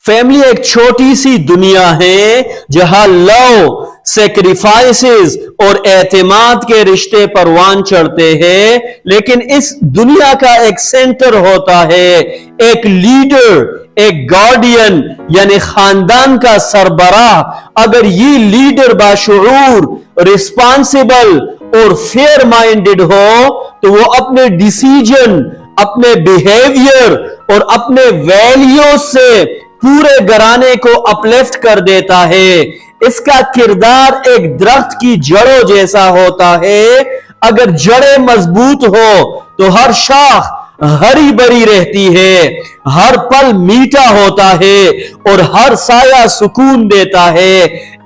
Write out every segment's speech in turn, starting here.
Family एक छोटी सी दुनिया है जहां लव, सेक्रीफाइसेस और एतमाद के रिश्ते परवान चढ़ते हैं, लेकिन इस दुनिया का एक सेंटर होता है, एक लीडर, एक गार्डियन यानी खानदान का सरबराह। अगर ये लीडर बाशऊर, रिस्पांसिबल और फेयर माइंडेड हो तो वो अपने डिसीजन, अपने बिहेवियर और अपने वैल्यूज से पूरे घराने को अपलिफ्ट कर देता है। इसका किरदार एक दरख्त की जड़ों जैसा होता है। अगर जड़ें मजबूत हो तो हर शाख हरी भरी रहती है, हर पल मीठा होता है और हर साया सुकून देता है।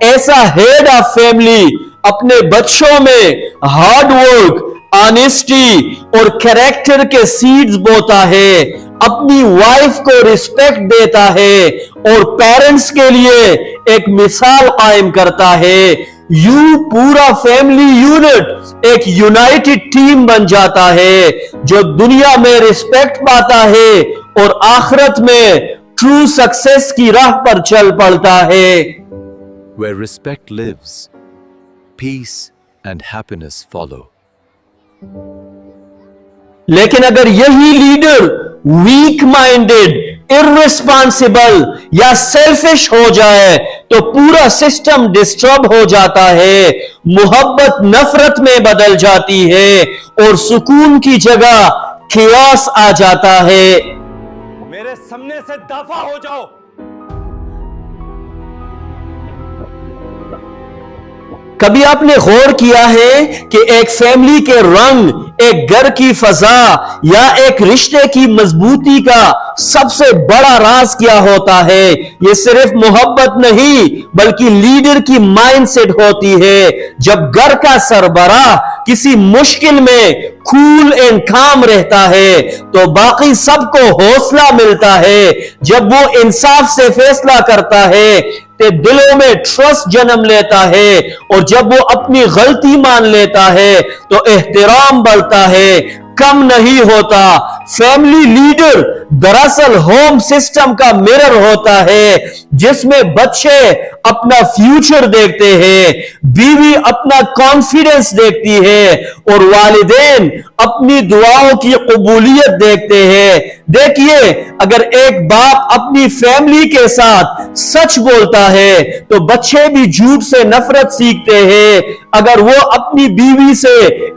ऐसा हेड ऑफ फैमिली अपने बच्चों में हार्ड वर्क, ऑनेस्टी और कैरेक्टर के सीड्स बोता है, अपनी वाइफ को रिस्पेक्ट देता है और पेरेंट्स के लिए एक मिसाल कायम करता है। यू पूरा फैमिली यूनिट एक यूनाइटेड टीम बन जाता है जो दुनिया में रिस्पेक्ट पाता है और आखिरत में ट्रू सक्सेस की राह पर चल पड़ता है। Where respect lives, peace and happiness follow. लेकिन अगर यही लीडर वीक माइंडेड, इर्रिस्पांसिबल या सेल्फिश हो जाए तो पूरा सिस्टम डिस्टर्ब हो जाता है, मोहब्बत नफरत में बदल जाती है और सुकून की जगह खियास आ जाता है। मेरे सामने से दफा हो जाओ। कभी आपने गौर किया है कि एक फैमिली के रंग, एक घर की फजा या एक रिश्ते की मजबूती का सबसे बड़ा राज क्या होता है? ये सिर्फ मोहब्बत नहीं बल्कि लीडर की माइंडसेट होती है। जब घर का सरबराह किसी मुश्किल में कूल एंड काम रहता है तो बाकी सबको हौसला मिलता है। जब वो इंसाफ से फैसला करता है तो दिलों में ट्रस्ट जन्म लेता है और जब वो अपनी गलती मान लेता है तो एहतराम बढ़ता है, कम नहीं होता। फैमिली लीडर दरअसल होम सिस्टम का मिरर होता है जिसमें बच्चे अपना फ्यूचर देखते हैं, बीवी अपना कॉन्फिडेंस देखती है और वालिदैन अपनी दुआओं की कबूलियत देखते हैं। देखिए, अगर एक बाप अपनी फैमिली के साथ सच बोलता है तो बच्चे भी झूठ से नफरत सीखते हैं। अगर वो अपनी बीवी से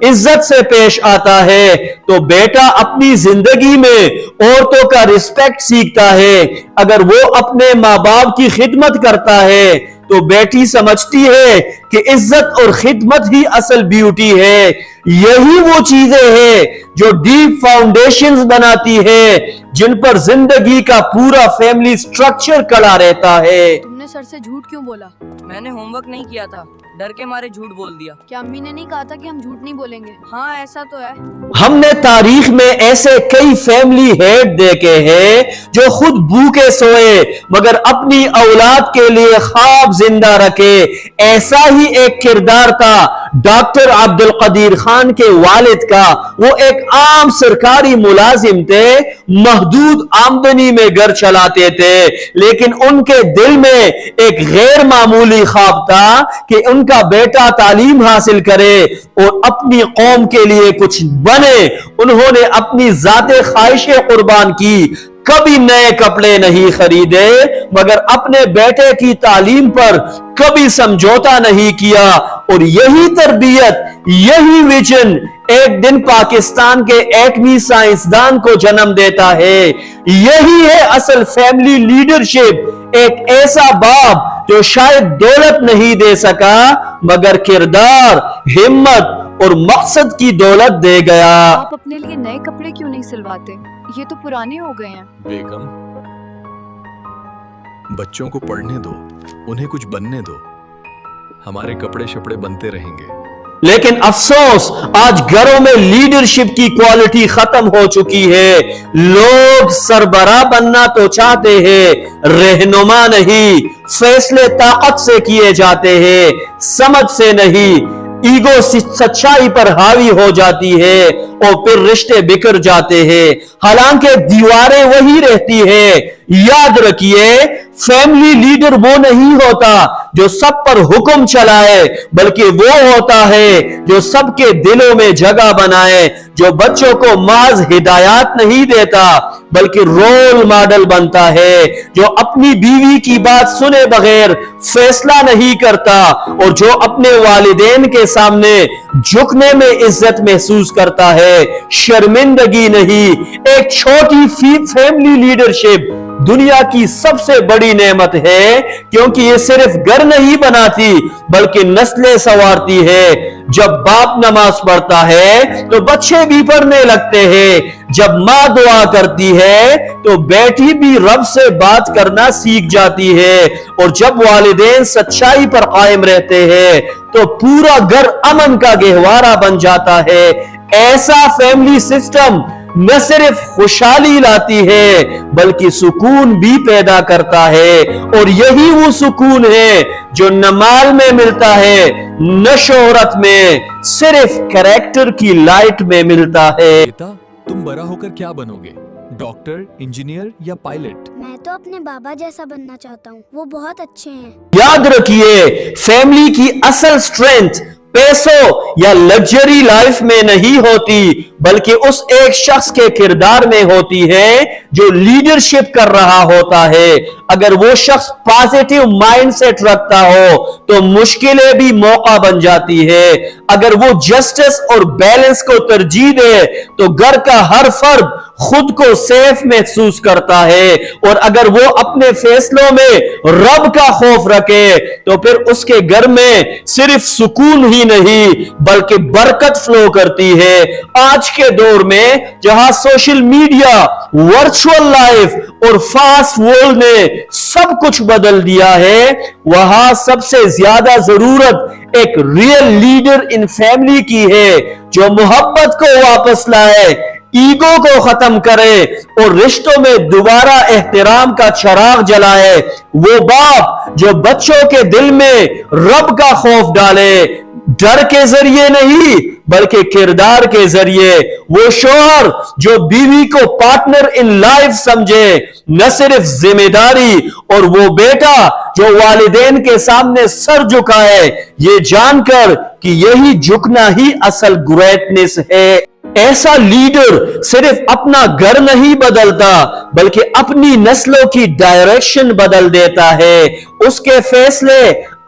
इज्जत से पेश आता है तो बेटा अपनी जिंदगी में औरतों का रिस्पेक्ट सीखता है। अगर वो अपने माँ बाप की खिदमत करता है तो बेटी समझती है कि इज्जत और खिदमत ही असल ब्यूटी है। यही वो चीजें हैं जो डीप फाउंडेशंस बनाती है जिन पर जिंदगी का पूरा फैमिली स्ट्रक्चर खड़ा रहता है। तुमने सर से झूठ क्यों बोला? मैंने होमवर्क नहीं किया था, डर के मारे झूठ बोल दिया। क्या अम्मी ने नहीं कहा था कि हम झूठ नहीं बोलेंगे? हाँ, ऐसा तो है। हमने तारीख में ऐसे कई फैमिली हेड देखे हैं जो खुद भूखे सोए मगर अपनी औलाद के लिए ख्वाब जिंदा रखे। ऐसा ही एक किरदार था डॉक्टर अब्दुल कदीर खान के वालिद का। वो एक आम सरकारी मुलाजिम थे, महदूद आमदनी में घर चलाते थे, लेकिन उनके दिल में एक गैर मामूली ख्वाब था कि उनका बेटा तालीम हासिल करे और अपनी कौम के लिए कुछ बने। उन्होंने अपनी जाते ख्वाहिशें कुर्बान की, कभी नए कपड़े नहीं खरीदे मगर अपने बेटे की तालीम पर कभी समझौता नहीं किया और यही तरबियत, यही विजन एक दिन पाकिस्तान के एटमी साइंसदान को जन्म देता है। यही है असल फैमिली लीडरशिप। एक ऐसा बाप जो शायद दौलत नहीं दे सका मगर किरदार, हिम्मत और मकसद की दौलत दे गया। आप अपने लिए नए कपड़े क्यों नहीं सिलवाते? ये तो पुराने हो गए हैं। बेगम, बच्चों को पढ़ने दो, उन्हें कुछ बनने दो, हमारे कपड़े शपड़े बनते रहेंगे। लेकिन अफसोस आज घरों में लीडरशिप की क्वालिटी खत्म हो चुकी है। लोग सरबराह बनना तो चाहते हैं, रहनुमा नहीं। फैसले ताकत से किए जाते हैं, समझ से नहीं। ईगो सच्चाई पर हावी हो जाती है और फिर रिश्ते बिखर जाते हैं। हालांकि दीवारें वही रहती है। याद रखिए, फैमिली लीडर वो नहीं होता जो सब पर हुक्म चलाए, बल्कि वो होता है जो सबके दिलों में जगह बनाए, जो बच्चों को महज हिदायत नहीं देता बल्कि रोल मॉडल बनता है, जो अपनी बीवी की बात सुने बगैर फैसला नहीं करता और जो अपने वालिदैन के सामने झुकने में इज्जत महसूस करता है, शर्मिंदगी नहीं। एक छोटी फैमिली लीडरशिप दुनिया की सबसे बड़ी नेमत है, क्योंकि ये सिर्फ घर नहीं बनाती बल्कि नस्लें संवारती है। जब बाप नमाज पढ़ता है तो बच्चे भी पढ़ने लगते हैं, जब माँ दुआ करती है तो बेटी भी रब से बात करना सीख जाती है, और जब वालिदैन सच्चाई पर कायम रहते हैं तो पूरा घर अमन का गहवारा बन जाता है। ऐसा फैमिली सिस्टम न सिर्फ खुशहाली लाती है बल्कि सुकून भी पैदा करता है, और यही वो सुकून है जो न माल में मिलता है न शोहरत में, सिर्फ कैरेक्टर की लाइट में मिलता है। बेटा, तुम बड़ा होकर क्या बनोगे? डॉक्टर, इंजीनियर या पायलट? मैं तो अपने बाबा जैसा बनना चाहता हूँ, वो बहुत अच्छे हैं। याद रखिए, फैमिली की असल स्ट्रेंथ पैसों या लग्जरी लाइफ में नहीं होती बल्कि उस एक शख्स के किरदार में होती है जो लीडरशिप कर रहा होता है। अगर वो शख्स पॉजिटिव माइंडसेट रखता हो तो मुश्किलें भी मौका बन जाती है। अगर वो जस्टिस और बैलेंस को तरजीह दे तो घर का हर फर्द खुद को सेफ महसूस करता है, और अगर वो अपने फैसलों में रब का खौफ रखे तो फिर उसके घर में सिर्फ सुकून ही नहीं बल्कि बरकत फ्लो करती है। आज के दौर में जहां सोशल मीडिया, वर्चुअल लाइफ और फास्ट वर्ल्ड ने सब कुछ बदल दिया है, वहां सबसे ज्यादा जरूरत एक रियल लीडर इन फैमिली की है, जो मोहब्बत को वापस लाए, ईगो को खत्म करे और रिश्तों में दोबारा एहतराम का चिराग जलाए। वो बाप जो बच्चों के दिल में रब का खौफ डाले, डर के जरिए नहीं बल्कि किरदार के जरिए। वो शोहर जो बीवी को पार्टनर इन लाइफ समझे, न सिर्फ जिम्मेदारी, और वो बेटा जो वालिदैन के सामने सर झुकाए, ये जानकर कि यही झुकना ही असल ग्रेटनेस है। ऐसा लीडर सिर्फ अपना घर नहीं बदलता बल्कि अपनी नस्लों की डायरेक्शन बदल देता है। उसके फैसले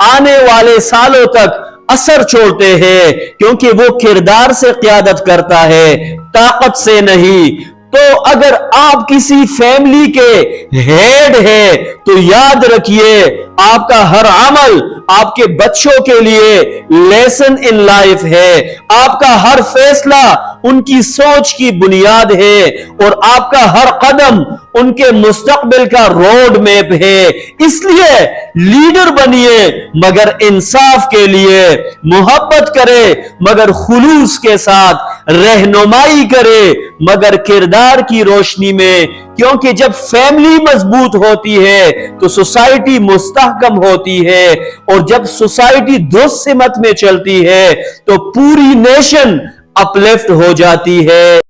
आने वाले सालों तक असर छोड़ते हैं, क्योंकि वो किरदार से क़यादत करता है, ताकत से नहीं। तो अगर आप किसी फैमिली के हेड हैं तो याद रखिए, आपका हर अमल आपके बच्चों के लिए लेसन इन लाइफ है। आपका हर फैसला उनकी सोच की बुनियाद है, और आपका हर कदम उनके मुस्तकबिल का रोड मैप है। इसलिए लीडर बनिए मगर इंसाफ के लिए, मोहब्बत करे मगर खुलूस के साथ, रहनुमाई करे मगर किरदार की रोशनी में, क्योंकि जब फैमिली मजबूत होती है तो सोसाइटी मुस्तहकम होती है, और जब सोसाइटी दुरुस्त सिमत में चलती है तो पूरी नेशन अपलिफ्ट हो जाती है।